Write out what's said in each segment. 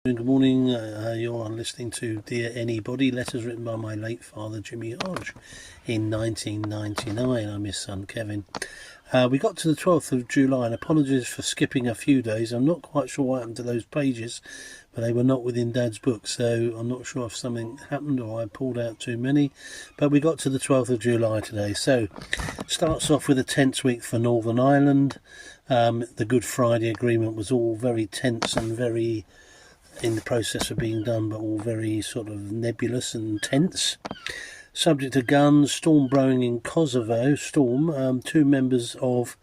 Good morning, you're listening to Dear Anybody, letters written by my late father Jimmy Hodge in 1999. I'm his son Kevin. We got to the 12th of July, and apologies for skipping a few days. I'm not quite sure what happened to those pages, but they were not within Dad's book, so I'm not sure if something happened or I pulled out too many. But we got to the 12th of July today. So starts off with a tense week for Northern Ireland. The Good Friday Agreement was all very tense and very in the process of being done, but all very sort of nebulous and tense. Subject to guns, storm brewing in Kosovo. Two members of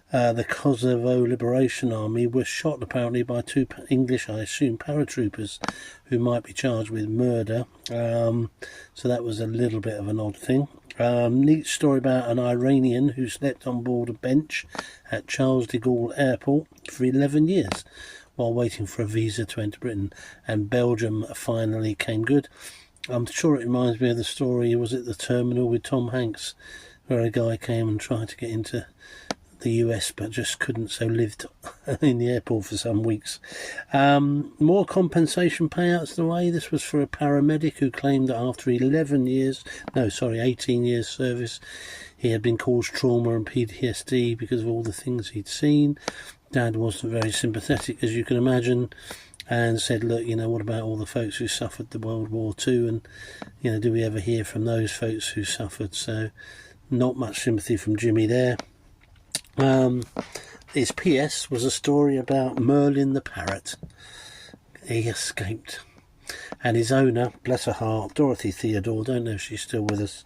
the Kosovo Liberation Army were shot apparently by two English, I assume, paratroopers who might be charged with murder. So that was a little bit of an odd thing. Neat story about an Iranian who slept on board a bench at Charles de Gaulle Airport for 11 years while waiting for a visa to enter Britain, and Belgium finally came good. I'm sure it reminds me of the story, was it The Terminal with Tom Hanks, where a guy came and tried to get into the US but just couldn't, so lived in the airport for some weeks. More compensation payouts the way. This was for a paramedic who claimed that after 18 years service, he had been caused trauma and PTSD because of all the things he'd seen. Dad wasn't very sympathetic, as you can imagine, and said, look, what about all the folks who suffered the World War II, and do we ever hear from those folks who suffered? So not much sympathy from Jimmy there. His PS was a story about Merlin the parrot. He escaped, and his owner, bless her heart, Dorothy Theodore, don't know if she's still with us,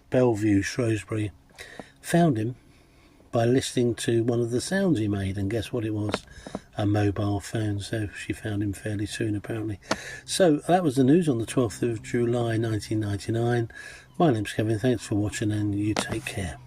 Bellevue, Shrewsbury, found him by listening to one of the sounds he made, and guess what it was? A mobile phone. So she found him fairly soon, apparently. So that was the news on the 12th of July 1999. My name's Kevin, thanks for watching, and you take care.